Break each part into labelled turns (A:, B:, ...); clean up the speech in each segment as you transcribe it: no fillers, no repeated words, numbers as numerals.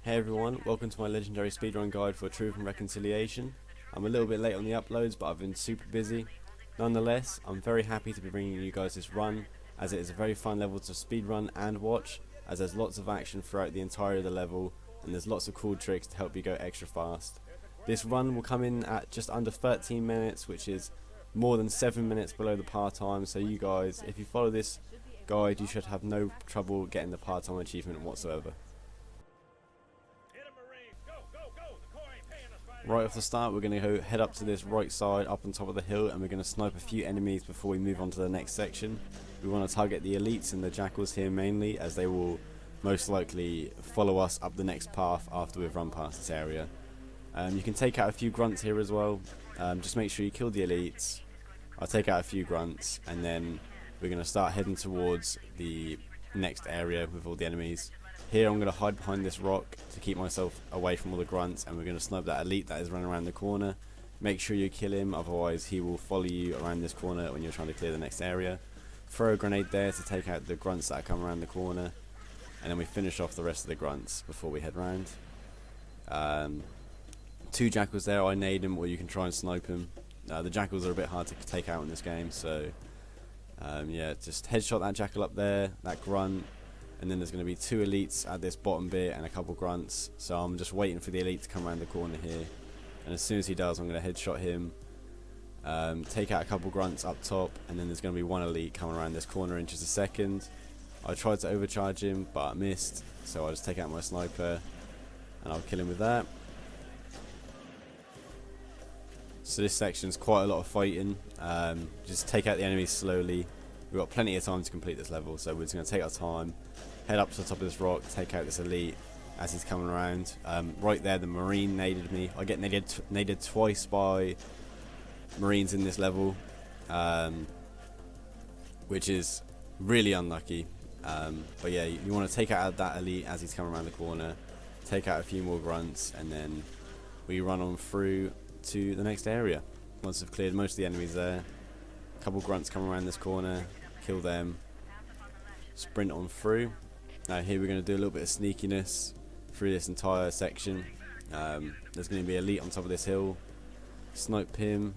A: Hey everyone, welcome to my legendary speedrun guide for Truth and Reconciliation. I'm a little bit late on the uploads, but I've been super busy. Nonetheless, I'm very happy to be bringing you guys this run, as it is a very fun level to speedrun and watch, as there's lots of action throughout the entirety of the level, and there's lots of cool tricks to help you go extra fast. This run will come in at just under 13 minutes, which is more than 7 minutes below the par time, so you guys, if you follow this guide, you should have no trouble getting the par time achievement whatsoever. Right off the start, we're going to head up to this right side up on top of the hill, and we're going to snipe a few enemies before we move on to the next section. We want to target the elites and the jackals here mainly, as they will most likely follow us up the next path after we've run past this area. You can take out a few grunts here as well. Just make sure you kill the elites. I'll take out a few grunts, and then we're going to start heading towards the next area with all the enemies. Here I'm going to hide behind this rock to keep myself away from all the grunts, and we're going to snipe that elite that is running around the corner. Make sure you kill him, otherwise he will follow you around this corner when you're trying to clear the next area. Throw a grenade there to take out the grunts that come around the corner, and then we finish off the rest of the grunts before we head round. 2 jackals there, I nade him, or you can try and snipe him. The jackals are a bit hard to take out in this game, so yeah, just headshot that jackal up there, that grunt. And then there's going to be 2 elites at this bottom bit and a couple grunts, so I'm just waiting for the elite to come around the corner here, and as soon as he does I'm going to headshot him, take out a couple grunts up top, and then there's going to be 1 elite coming around this corner in just a second. I tried to overcharge him but I missed, so I'll just take out my sniper and I'll kill him with that. So this section's quite a lot of fighting. Just take out the enemies slowly. We've got plenty of time to complete this level, so we're just going to take our time, head up to the top of this rock, take out this elite as he's coming around. Right there, the marine naded me. I get naded twice by marines in this level, which is really unlucky. But yeah, you want to take out that elite as he's coming around the corner, take out a few more grunts, and then we run on through to the next area. Once we've cleared most of the enemies there, a couple grunts come around this corner, kill them, sprint on through. Now here we're going to do a little bit of sneakiness through this entire section. There's going to be an elite on top of this hill. Snipe him.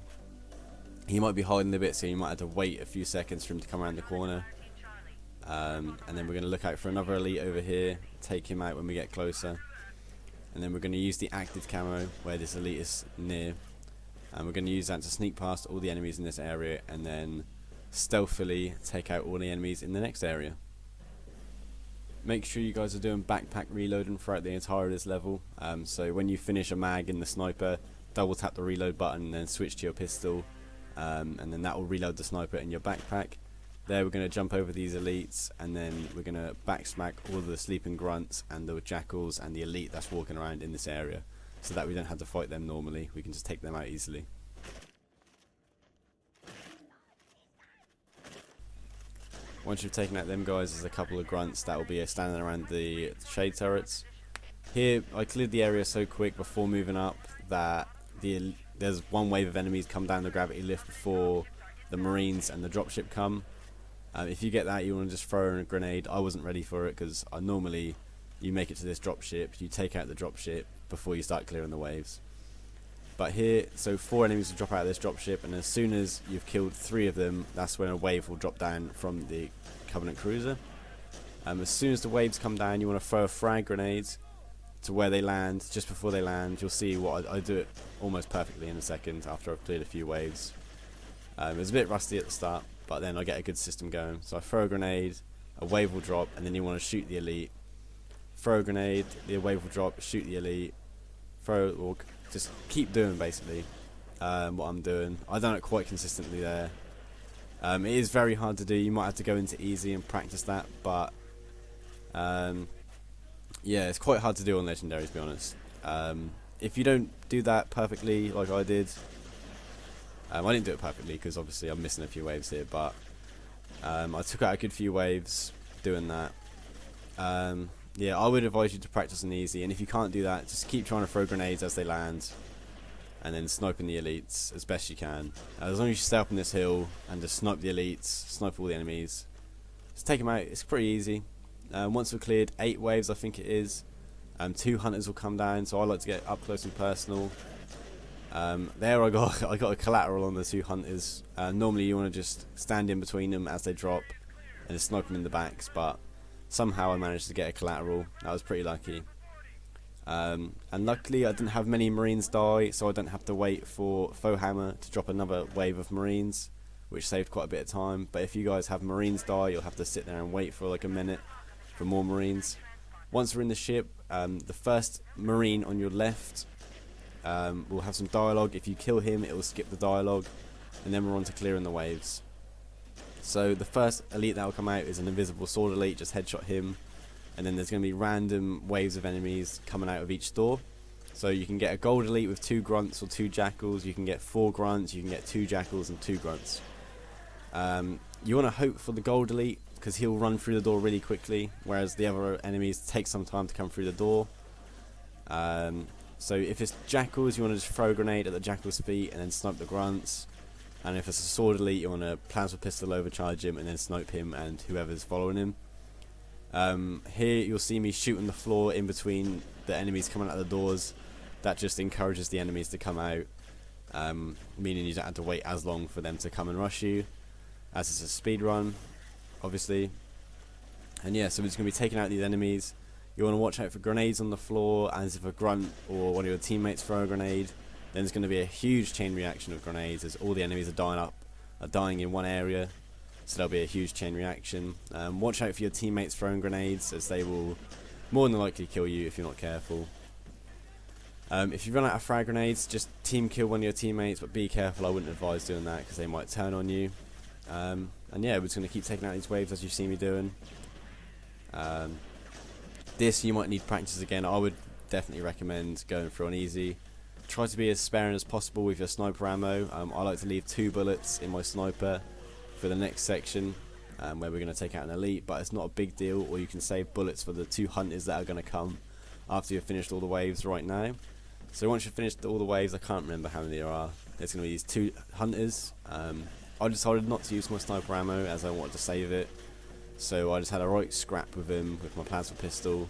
A: He might be hiding a bit, so you might have to wait a few seconds for him to come around the corner. And then we're going to look out for another elite over here, take him out when we get closer. And then we're going to use the active camo where this elite is near, and we're going to use that to sneak past all the enemies in this area and then stealthily take out all the enemies in the next area. Make sure you guys are doing backpack reloading throughout the entire of this level. So when you finish a mag in the sniper, double tap the reload button and then switch to your pistol, and then that will reload the sniper in your backpack. There we're going to jump over these elites, and then we're going to backsmack all the sleeping grunts and the jackals and the elite that's walking around in this area, so that we don't have to fight them normally, we can just take them out easily. Once you've taken out them guys, there's a couple of grunts that will be standing around the shade turrets. Here I cleared the area so quick before moving up that there's 1 wave of enemies come down the gravity lift before the marines and the dropship come. If you get that, you want to just throw in a grenade. I wasn't ready for it because normally you make it to this dropship, you take out the dropship before you start clearing the waves. But here, so 4 enemies will drop out of this dropship, and as soon as you've killed 3 of them, that's when a wave will drop down from the Covenant cruiser. As soon as the waves come down, you want to throw a frag grenade to where they land. Just before they land, you'll see what I do it almost perfectly in a second after I've cleared a few waves. It was a bit rusty at the start, but then I get a good system going. So I throw a grenade, a wave will drop, and then you want to shoot the elite. Throw a grenade, the wave will drop, shoot the elite. Throw, or just keep doing basically what I'm doing. I've done it quite consistently there. It is very hard to do. You might have to go into easy and practice that, but yeah, it's quite hard to do on legendary, to be honest. If you don't do that perfectly like I did, I didn't do it perfectly because obviously I'm missing a few waves here, but I took out a good few waves doing that. Yeah, I would advise you to practice on easy, and if you can't do that, just keep trying to throw grenades as they land, and then sniping the elites as best you can. As long as you stay up on this hill and just snipe the elites, snipe all the enemies, just take them out. It's pretty easy. Once we've cleared 8 waves, I think it is, 2 hunters will come down, so I like to get up close and personal. There I got a collateral on the 2 hunters. Normally you want to just stand in between them as they drop and just snipe them in the backs, but somehow I managed to get a collateral. That was pretty lucky. And luckily I didn't have many Marines die, so I don't have to wait for Foe Hammer to drop another wave of Marines, which saved quite a bit of time. But if you guys have Marines die, you'll have to sit there and wait for like a minute for more Marines. Once we're in the ship, the first Marine on your left will have some dialogue. If you kill him, it will skip the dialogue, and then we're on to clearing the waves. So the first elite that will come out is an invisible sword elite, just headshot him, and then there's going to be random waves of enemies coming out of each door. So you can get a gold elite with 2 grunts or 2 jackals, you can get 4 grunts, you can get 2 jackals and 2 grunts. You want to hope for the gold elite, because he'll run through the door really quickly, whereas the other enemies take some time to come through the door. So if it's jackals, you want to just throw a grenade at the jackal's feet and then snipe the grunts. And if it's a sword elite, you want to plasma pistol overcharge him and then snipe him and whoever's following him. Here you'll see me shooting the floor in between the enemies coming out of the doors. That just encourages the enemies to come out, meaning you don't have to wait as long for them to come and rush you, as it's a speed run, obviously. And yeah, so we're just going to be taking out these enemies. You want to watch out for grenades on the floor, as if a grunt or one of your teammates throw a grenade, then there's going to be a huge chain reaction of grenades as all the enemies are dying in one area. So there'll be a huge chain reaction. Watch out for your teammates throwing grenades, as they will more than likely kill you if you're not careful. If you run out of frag grenades, just team kill one of your teammates, but be careful. I wouldn't advise doing that because they might turn on you. And yeah, we're just going to keep taking out these waves as you see me doing. This you might need practice again. I would definitely recommend going for on easy. Try to be as sparing as possible with your sniper ammo. I like to leave 2 bullets in my sniper for the next section, where we're going to take out an elite, but it's not a big deal, or you can save bullets for the 2 hunters that are going to come after you've finished all the waves right now. So once you've finished all the waves, I can't remember how many there are. There's going to be these 2 hunters. I decided not to use my sniper ammo as I wanted to save it. So I just had a right scrap with him with my plasma pistol.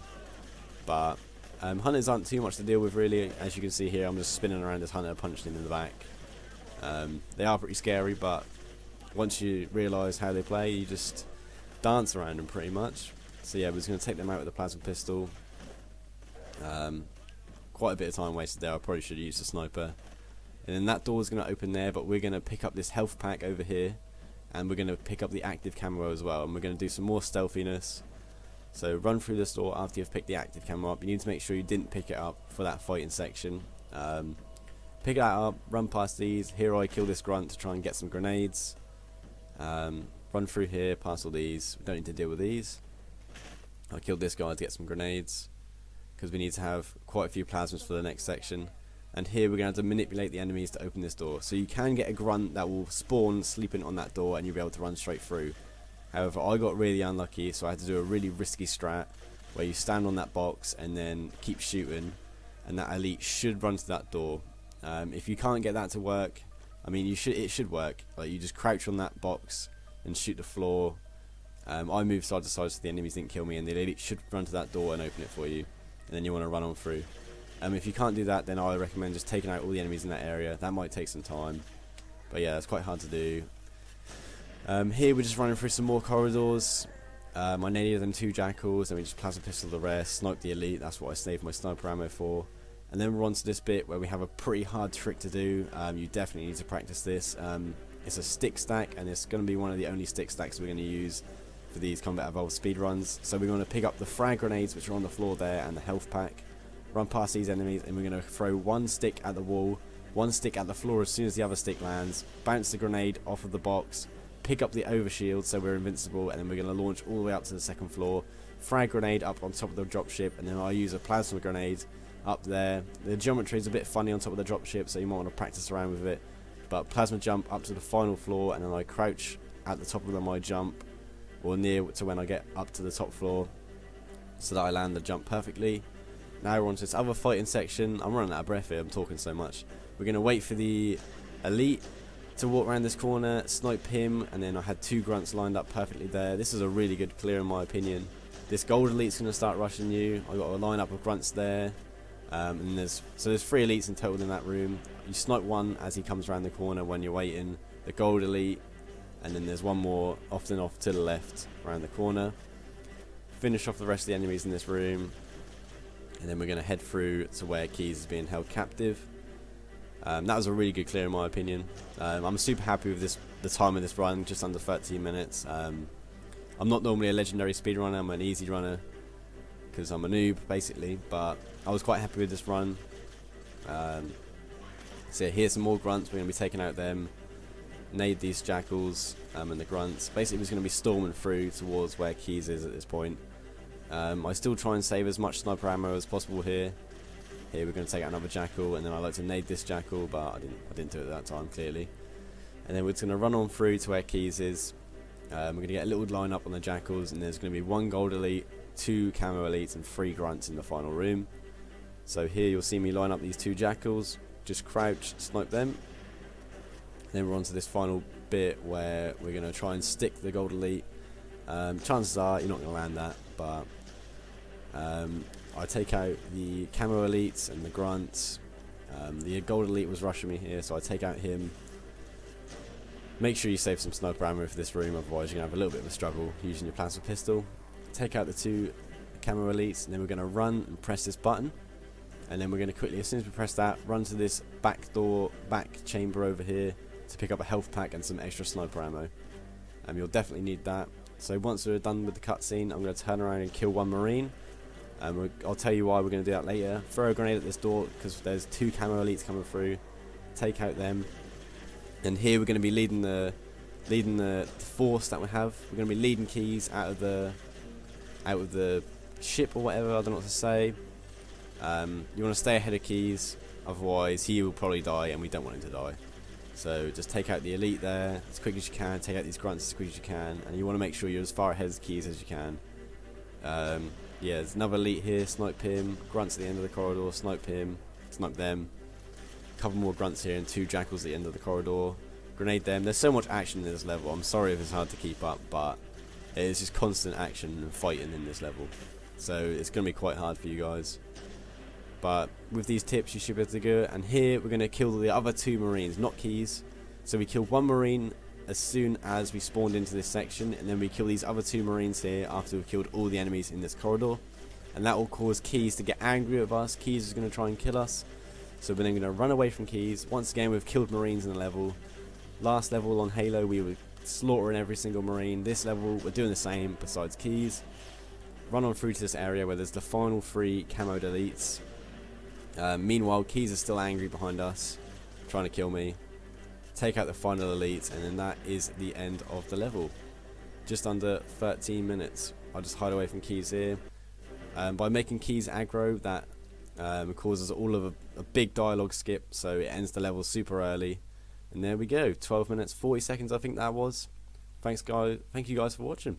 A: But hunters aren't too much to deal with really. As you can see here, I'm just spinning around this hunter, punching him in the back. They are pretty scary, but once you realise how they play, you just dance around them pretty much. So yeah, we're just going to take them out with the plasma pistol. Quite a bit of time wasted there. I probably should have used a sniper. And then that door is going to open there, but we're going to pick up this health pack over here, and we're going to pick up the active camo as well, and we're going to do some more stealthiness. So run through this door after you've picked the active camo up. You need to make sure you didn't pick it up for that fighting section. Pick that up, run past these. Here I kill this grunt to try and get some grenades. Run through here, past all these. We don't need to deal with these. I killed this guy to get some grenades, because we need to have quite a few plasmas for the next section. And here we're going to have to manipulate the enemies to open this door. So you can get a grunt that will spawn sleeping on that door and you'll be able to run straight through. However, I got really unlucky, so I had to do a really risky strat where you stand on that box and then keep shooting, and that elite should run to that door. If you can't get that to work, I mean, it should work. Like, you just crouch on that box and shoot the floor. I moved side to side so the enemies didn't kill me, and the elite should run to that door and open it for you, and then you want to run on through. If you can't do that, then I recommend just taking out all the enemies in that area. That might take some time, but yeah, it's quite hard to do. Here we're just running through some more corridors. I naded them 2 jackals, and we just plasma pistol the rest, snipe the elite. That's what I saved my sniper ammo for. And then we're on to this bit where we have a pretty hard trick to do. You definitely need to practice this. It's a stick stack, and it's going to be one of the only stick stacks we're going to use for these combat evolved speedruns. So we're going to pick up the frag grenades, which are on the floor there, and the health pack. Run past these enemies, and we're going to throw 1 stick at the wall, 1 stick at the floor as soon as the other stick lands, bounce the grenade off of the box, pick up the overshield so we're invincible, and then we're going to launch all the way up to the 2nd floor, frag grenade up on top of the dropship, and then I'll use a plasma grenade up there. The geometry is a bit funny on top of the dropship, so you might want to practice around with it, but plasma jump up to the final floor, and then I crouch at the top of my jump, or near to when I get up to the top floor, so that I land the jump perfectly. Now we're on to this other fighting section. I'm running out of breath here, I'm talking so much. We're going to wait for the elite to walk around this corner, snipe him, and then I had 2 grunts lined up perfectly there. This is a really good clear in my opinion. this gold elite's going to start rushing you. I've got a lineup of grunts there. And there's 3 elites in total in that room. You snipe one as he comes around the corner when you're waiting. The gold elite. And then there's one more often off to the left around the corner. Finish off the rest of the enemies in this room. And then we're going to head through to where Keys is being held captive. That was a really good clear in my opinion. I'm super happy with the time of this run, just under 13 minutes. I'm not normally a legendary speedrunner, I'm an easy runner because I'm a noob basically, but I was quite happy with this run. So yeah, here's some more grunts, we're going to be taking out them, nade these jackals and the grunts. Basically we're going to be storming through towards where Keys is at this point. I still try and save as much sniper ammo as possible here. Here we're going to take out another jackal, and then I like to nade this jackal, but I didn't do it at that time clearly. And then we're just going to run on through to where Keys is. We're going to get a little line up on the jackals, and there's going to be 1 gold elite, 2 camo elites, and 3 grunts in the final room. So here you'll see me line up these 2 jackals, just crouch, snipe them. Then we're on to this final bit where we're going to try and stick the gold elite. Chances are you're not going to land that, but I take out the camo elites and the grunts. The gold elite was rushing me here, so I take out him. Make sure you save some sniper ammo for this room, otherwise you're going to have a little bit of a struggle using your plasma pistol. Take out the 2 camo elites, and then we're going to run and press this button. And then we're going to quickly, as soon as we press that, run to this back door, back chamber over here to pick up a health pack and some extra sniper ammo. You'll definitely need that. So once we're done with the cutscene, I'm going to turn around and kill 1 marine. I'll tell you why we're going to do that later. Throw a grenade at this door because there's 2 camo elites coming through. Take out them. And here we're going to be leading the force that we have. We're going to be leading Keys out of the ship or whatever. I don't know what to say. You want to stay ahead of Keys, otherwise he will probably die, and we don't want him to die. So just take out the elite there as quick as you can. Take out these grunts as quick as you can, and you want to make sure you're as far ahead of Keys as you can. Yeah, there's another elite here, snipe him. Grunts at the end of the corridor, snipe him, snipe them. A couple more grunts here and 2 jackals at the end of the corridor. Grenade them. There's so much action in this level. I'm sorry if it's hard to keep up, but it is just constant action and fighting in this level. So it's going to be quite hard for you guys. But with these tips you should be able to do it. And here we're going to kill the other 2 marines, not Keys. So we killed 1 marine as soon as we spawned into this section, and then we kill these other 2 marines here after we've killed all the enemies in this corridor, and that will cause Keys to get angry with us. Keys is going to try and kill us, so we're then going to run away from Keys. Once again, we've killed marines in the level. Last level on Halo we were slaughtering every single marine. This level we're doing the same besides Keys. Run on through to this area where there's the final 3 camoed elites. Meanwhile Keys is still angry behind us, trying to kill me. Take out the final elite, and then that is the end of the level. Just under 13 minutes. I'll just hide away from Keys here. By making Keys aggro, that causes all of a big dialogue skip, so it ends the level super early. And there we go, 12 minutes 40 seconds I think that was. Thank you guys for watching.